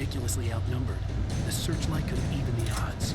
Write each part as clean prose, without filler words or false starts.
ridiculously outnumbered. The searchlight could have evened the odds.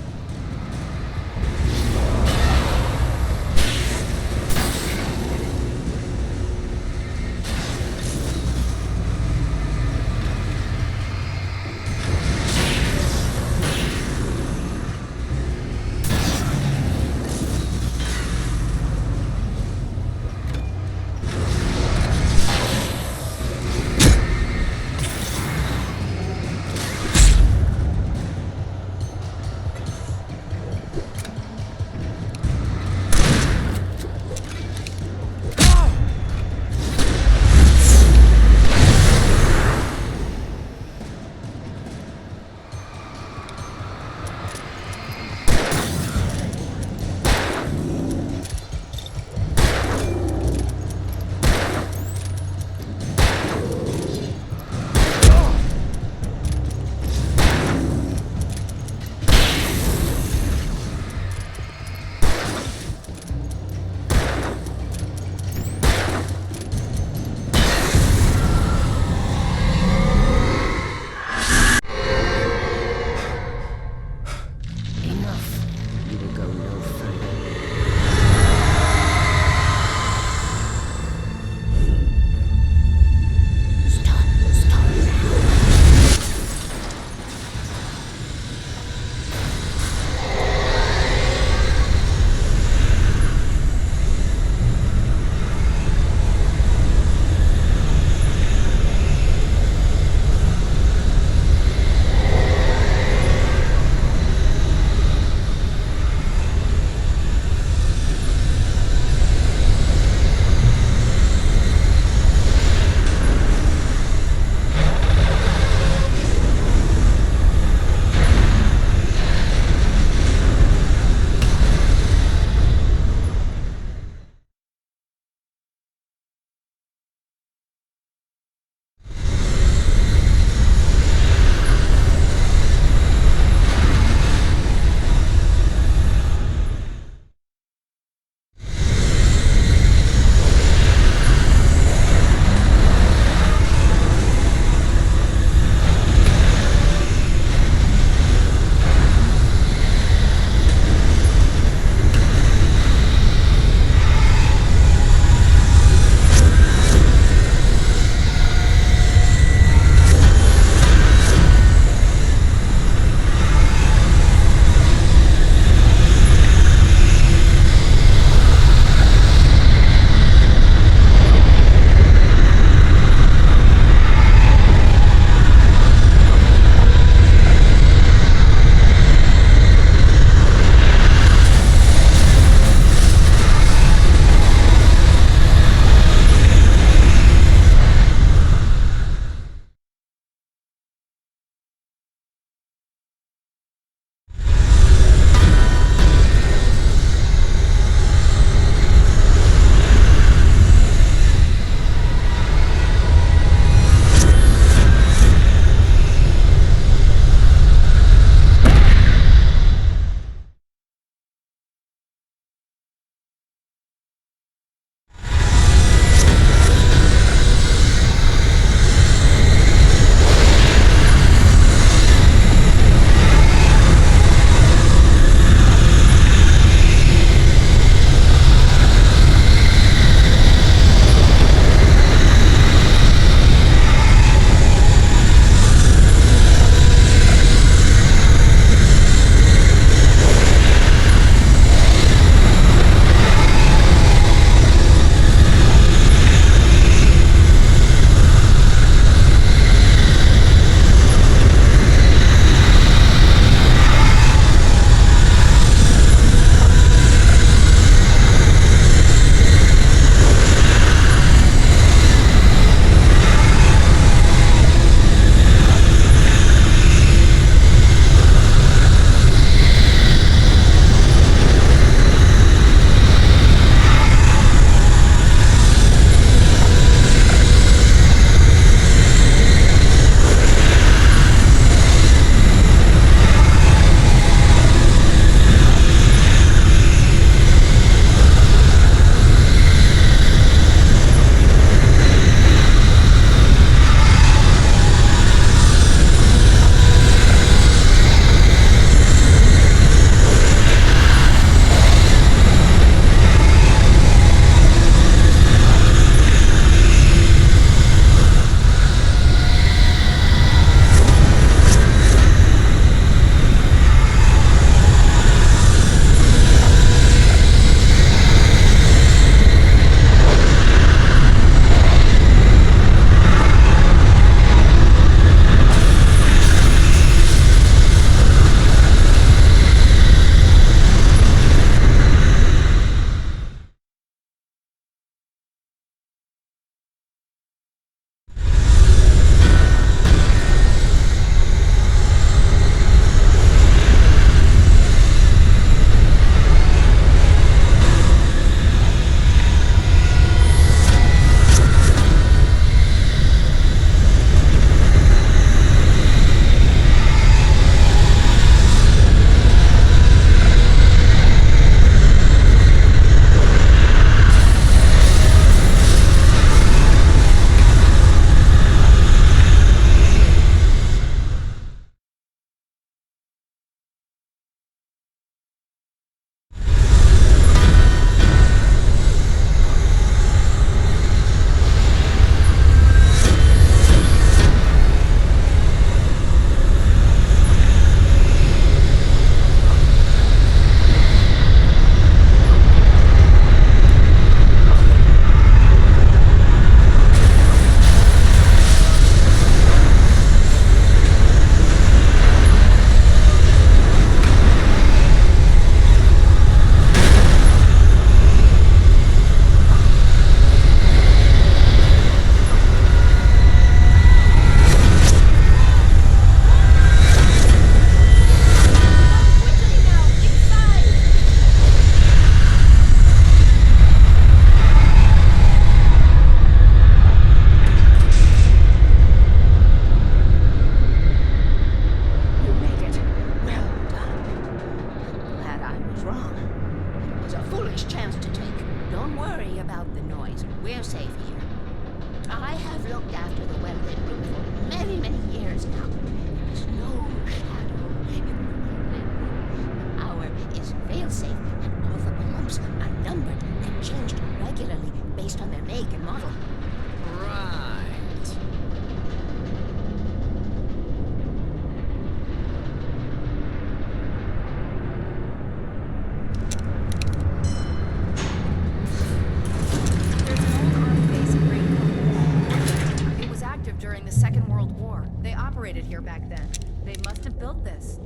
Second World War. They operated here back then. They must have built this.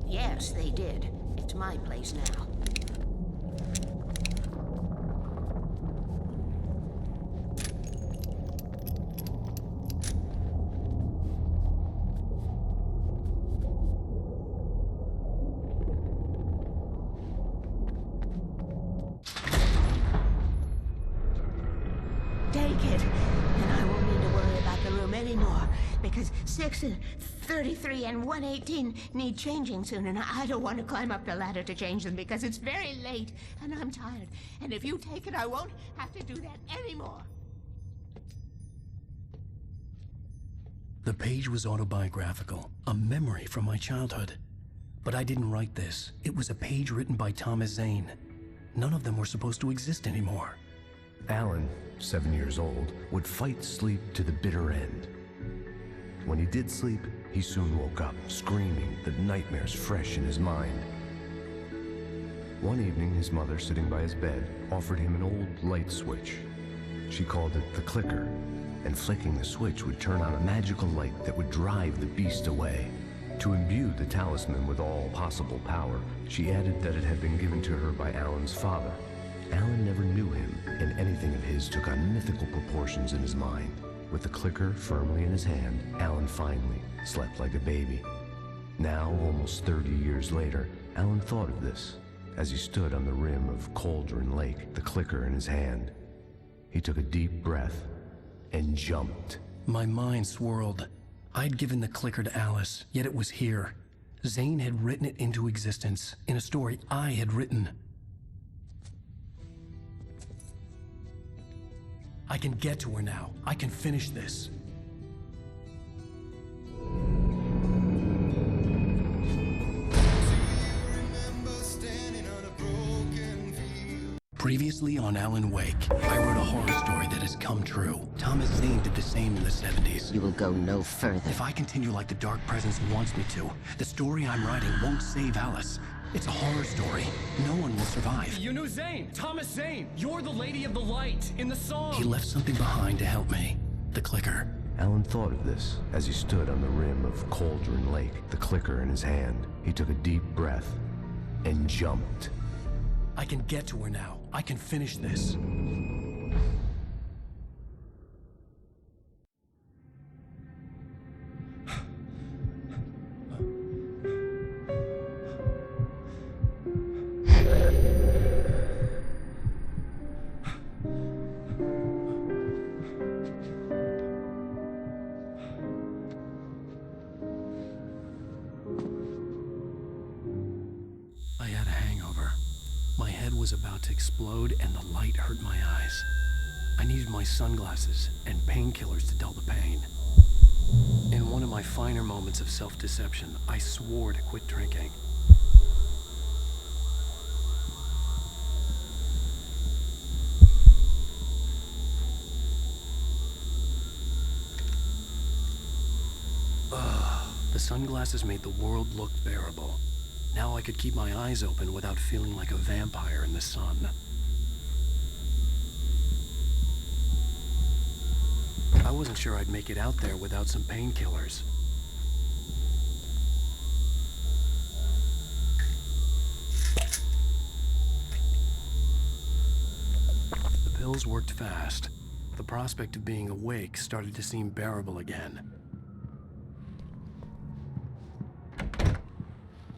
Yes, they did. It's my place now. Take it, and I won't need to worry about the room anymore, because 6 and 33 and 118 need changing soon, and I don't want to climb up the ladder to change them because it's very late, and I'm tired. And if you take it, I won't have to do that anymore. The page was autobiographical, a memory from my childhood. But I didn't write this. It was a page written by Thomas Zane. None of them were supposed to exist anymore. Alan, 7 years old, would fight sleep to the bitter end. When he did sleep, he soon woke up, screaming, the nightmares fresh in his mind. One evening, his mother, sitting by his bed, offered him an old light switch. She called it the clicker, and flicking the switch would turn on a magical light that would drive the beast away. To imbue the talisman with all possible power, she added that it had been given to her by Alan's father. Alan never knew him, and anything of his took on mythical proportions in his mind. With the clicker firmly in his hand, Alan finally slept like a baby. Now, almost 30 years later, Alan thought of this as he stood on the rim of Cauldron Lake, the clicker in his hand. He took a deep breath and jumped. My mind swirled. I'd given the clicker to Alice, yet it was here. Zane had written it into existence in a story I had written. I can get to her now. I can finish this. Previously on Alan Wake, I wrote a horror story that has come true. Thomas Zane did the same in the 70s. You will go no further. If I continue like the Dark Presence wants me to, the story I'm writing won't save Alice. It's a horror story. No one will survive. You knew Zane! Thomas Zane! You're the Lady of the Light in the song! He left something behind to help me. The clicker. Alan thought of this as he stood on the rim of Cauldron Lake, the clicker in his hand. He took a deep breath and jumped. I can get to her now. I can finish this. I had a hangover. My head was about to explode and the light hurt my eyes. I needed my sunglasses and painkillers to dull the pain. In one of my finer moments of self-deception, I swore to quit drinking. The sunglasses made the world look bearable. Now I could keep my eyes open without feeling like a vampire in the sun. I wasn't sure I'd make it out there without some painkillers. The pills worked fast. The prospect of being awake started to seem bearable again.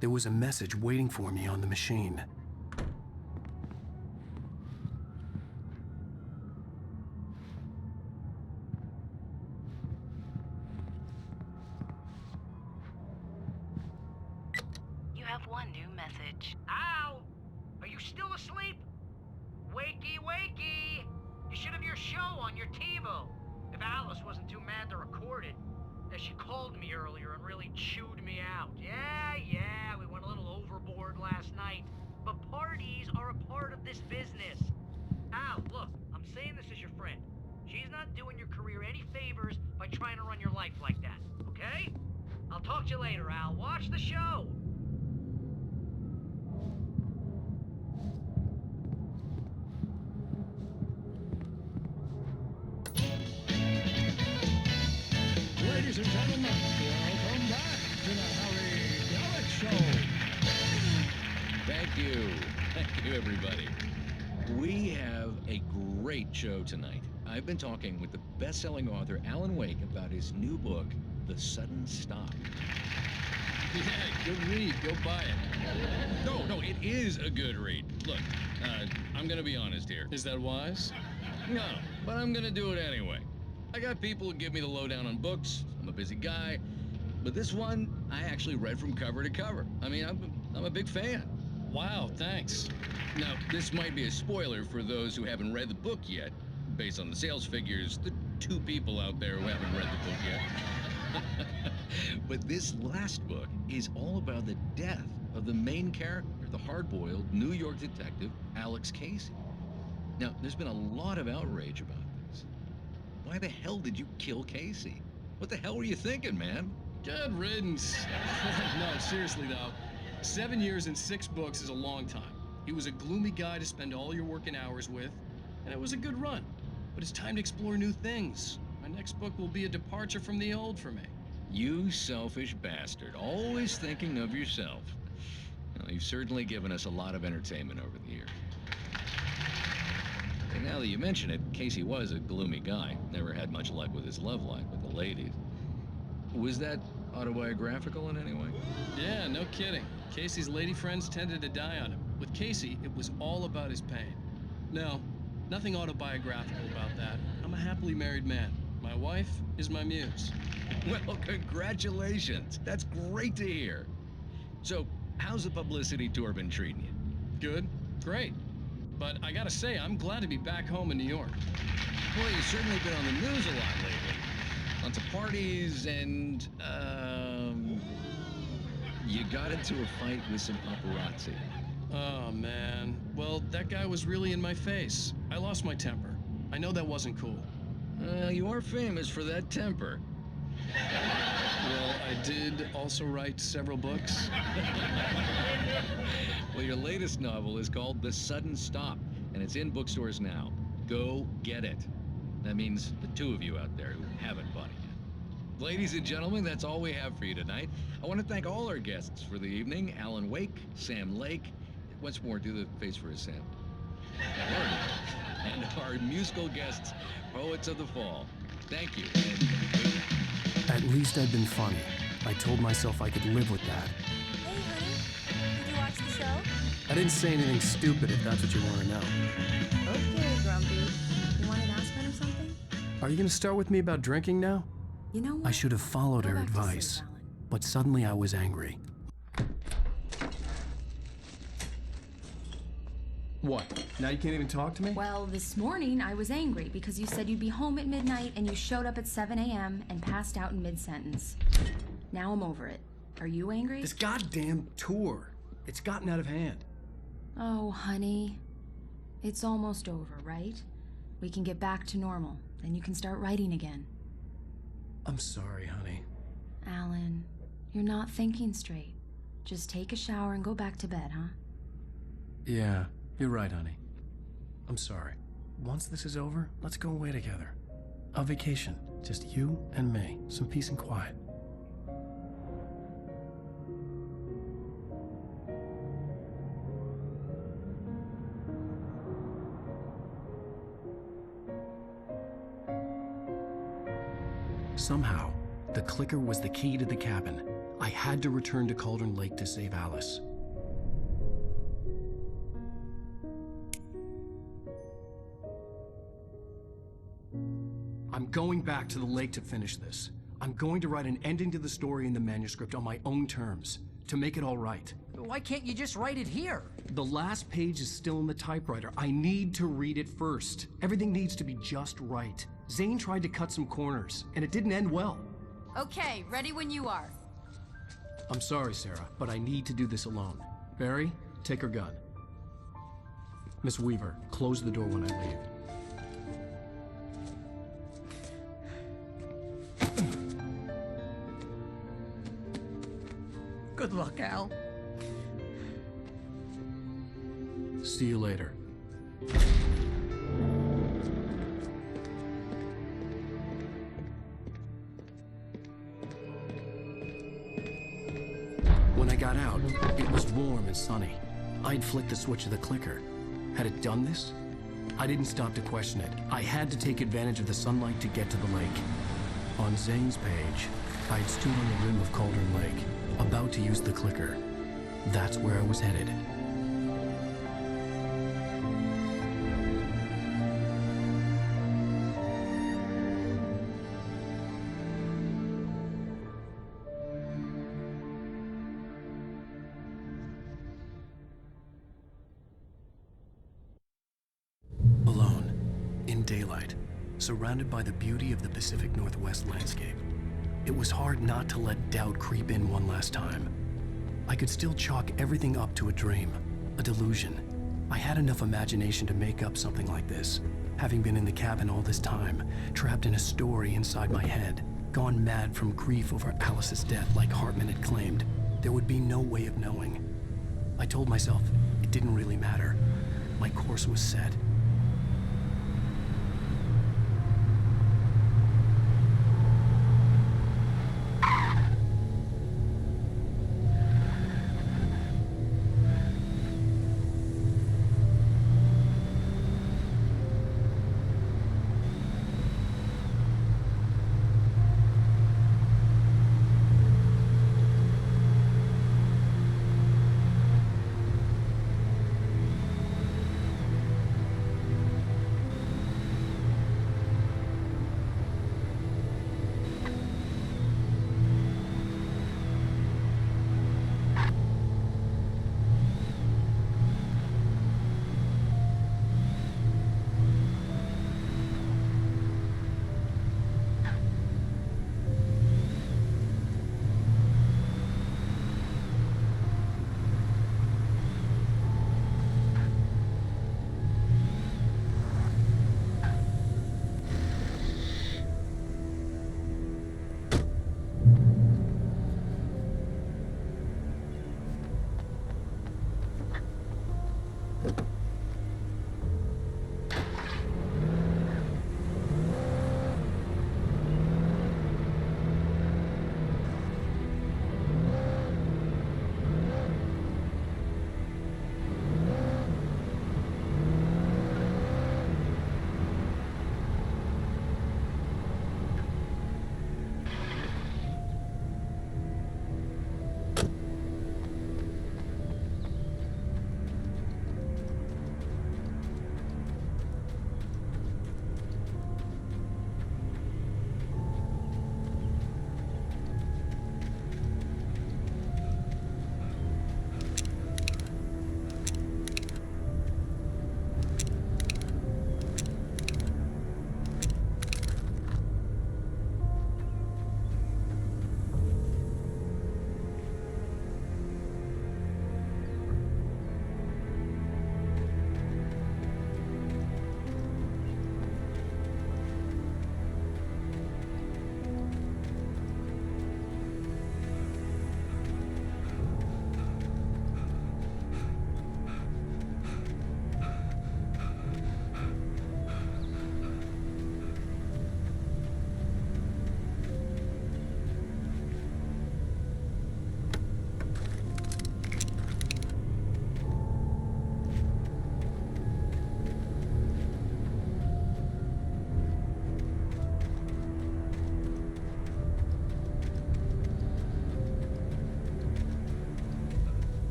There was a message waiting for me on the machine. You have one new message. Ow! Are you still asleep? Wakey, wakey! You should have your show on your TiVo. If Alice wasn't too mad to record it. She called me earlier and really chewed me out. Yeah, we went a little overboard last night. But parties are a part of this business. Al, look, I'm saying this as your friend. She's not doing your career any favors by trying to run your life like that, okay? I'll talk to you later, Al. Watch the show. Ladies and gentlemen, welcome back to the Harry Gallic Show. Thank you. Thank you, everybody. We have a great show tonight. I've been talking with the best-selling author Alan Wake about his new book, The Sudden Stop. Yeah, good read. Go buy it. No, it is a good read. Look, I'm gonna be honest here. Is that wise? No, but I'm gonna do it anyway. I got people who give me the lowdown on books. I'm a busy guy. But this one, I actually read from cover to cover. I mean, I'm a big fan. Wow, thanks. Now, this might be a spoiler for those who haven't read the book yet. Based on the sales figures, the 2 people out there who haven't read the book yet. But this last book is all about the death of the main character, the hard-boiled New York detective, Alex Casey. Now, there's been a lot of outrage about this. Why the hell did you kill Casey? What the hell were you thinking, man? Good riddance. No, seriously though. 7 years and 6 books is a long time. He was a gloomy guy to spend all your working hours with, and it was a good run. But it's time to explore new things. My next book will be a departure from the old for me. You selfish bastard, always thinking of yourself. Well, you've certainly given us a lot of entertainment over the years. And now that you mention it, Casey was a gloomy guy. Never had much luck with his love life with the ladies. Was that autobiographical in any way? Yeah, no kidding. Casey's lady friends tended to die on him. With Casey, it was all about his pain. No, nothing autobiographical about that. I'm a happily married man. My wife is my muse. Well, congratulations. That's great to hear. So, how's the publicity tour been treating you? Good, great. But I gotta say, I'm glad to be back home in New York. Well, you've certainly been on the news a lot lately. Lots of parties and, you got into a fight with some paparazzi. Oh, man. Well, that guy was really in my face. I lost my temper. I know that wasn't cool. You are famous for that temper. Well, I did also write several books. Well, your latest novel is called The Sudden Stop, and it's in bookstores now. Go get it. That means the 2 of you out there who haven't bought it yet. Ladies and gentlemen, that's all we have for you tonight. I want to thank all our guests for the evening. Alan Wake, Sam Lake. Once more, do the face for a Sam. And our musical guests, Poets of the Fall. Thank you. At least I'd been funny. I told myself I could live with that. Hey, honey. Did you watch the show? I didn't say anything stupid if that's what you want to know. Okay, Grumpy. You want an aspirin or something? Are you going to start with me about drinking now? You know what? I should have followed Go her back to sleep, advice, Alan. but suddenly I was angry. What? Now you can't even talk to me? Well, this morning I was angry because you said you'd be home at midnight and you showed up at 7 a.m. and passed out in mid-sentence. Now I'm over it. Are you angry? This goddamn tour. It's gotten out of hand. Oh, honey. It's almost over, right? We can get back to normal. Then you can start writing again. I'm sorry, honey. Alan, you're not thinking straight. Just take a shower and go back to bed, huh? Yeah, you're right, honey. I'm sorry. Once this is over, let's go away together. A vacation. Just you and me. Some peace and quiet. Somehow, the clicker was the key to the cabin. I had to return to Cauldron Lake to save Alice. I'm going back to the lake to finish this. I'm going to write an ending to the story in the manuscript on my own terms, to make it all right. Why can't you just write it here? The last page is still in the typewriter. I need to read it first. Everything needs to be just right. Zane tried to cut some corners, and it didn't end well. Okay, ready when you are. I'm sorry, Sarah, but I need to do this alone. Barry, take her gun. Miss Weaver, close the door when I leave. Good luck, Al. See you later. got out. It was warm and sunny. I'd flicked the switch of the clicker. Had it done this? I didn't stop to question it. I had to take advantage of the sunlight to get to the lake. On Zane's page, I'd stood on the rim of Cauldron Lake, about to use the clicker. That's where I was headed. Alone, in daylight, surrounded by the beauty of the Pacific Northwest landscape, it was hard not to let doubt creep in one last time. I could still chalk everything up to a dream, a delusion. I had enough imagination to make up something like this, having been in the cabin all this time, trapped in a story inside my head, gone mad from grief over Alice's death like Hartman had claimed. There would be no way of knowing. I told myself it didn't really matter. My course was set.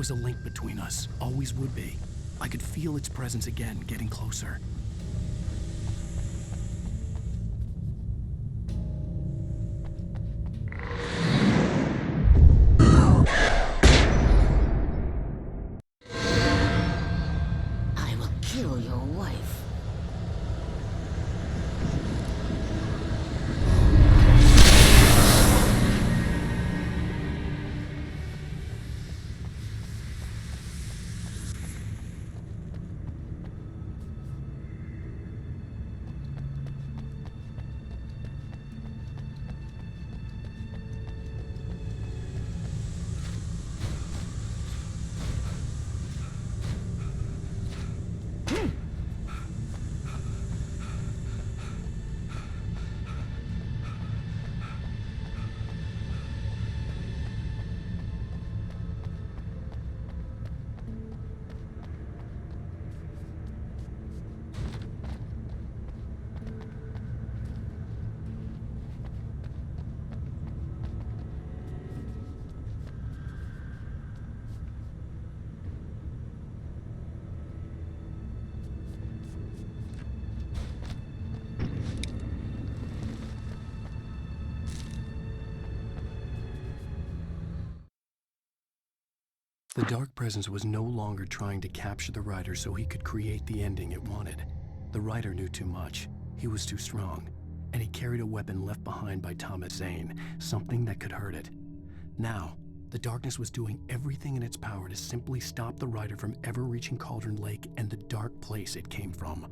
was a link between us, always would be. I could feel its presence again, getting closer. I will kill your wife. The dark presence was no longer trying to capture the writer so he could create the ending it wanted. The writer knew too much. He was too strong. And he carried a weapon left behind by Thomas Zane, something that could hurt it. Now, the darkness was doing everything in its power to simply stop the writer from ever reaching Cauldron Lake and the dark place it came from.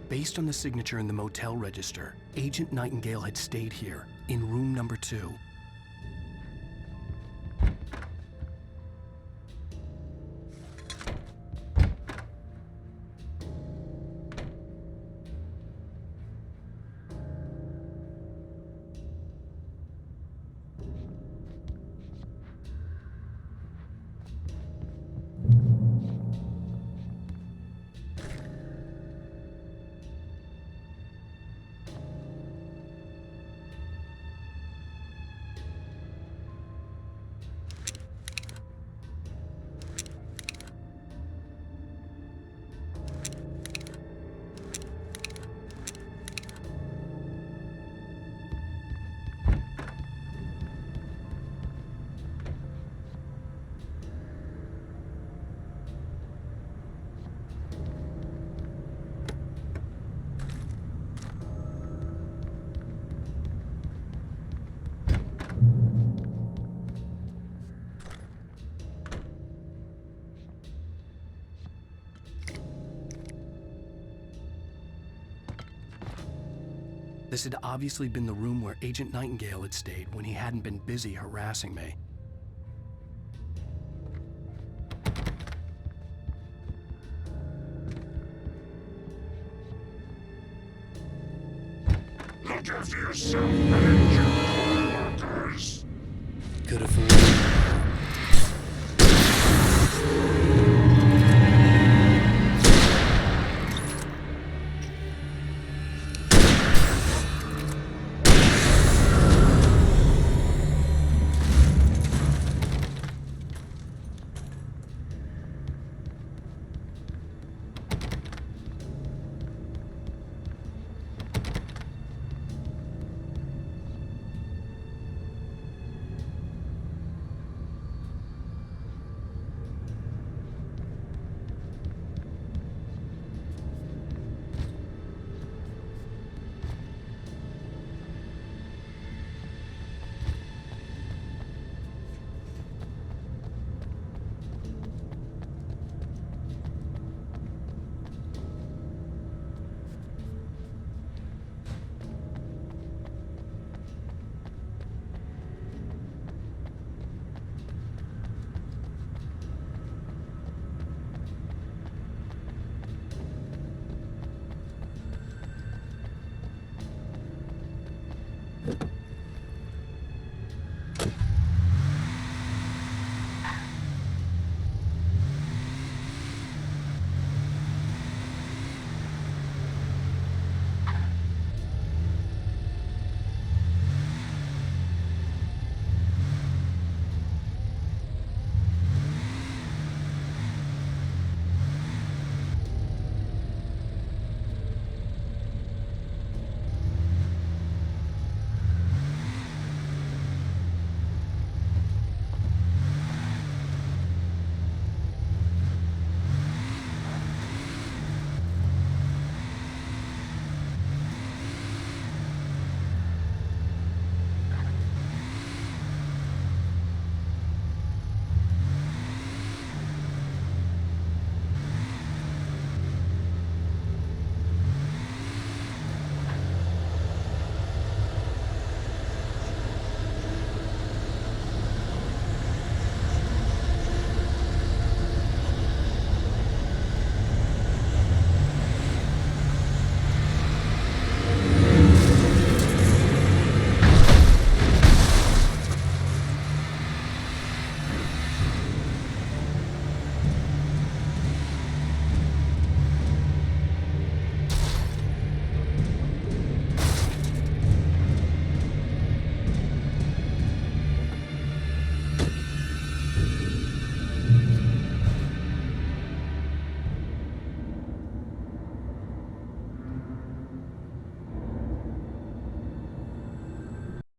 Based on the signature in the motel register, Agent Nightingale had stayed here, in room number 2. This had obviously been the room where Agent Nightingale had stayed when he hadn't been busy harassing me. Look after yourself and your co-workers. could afford.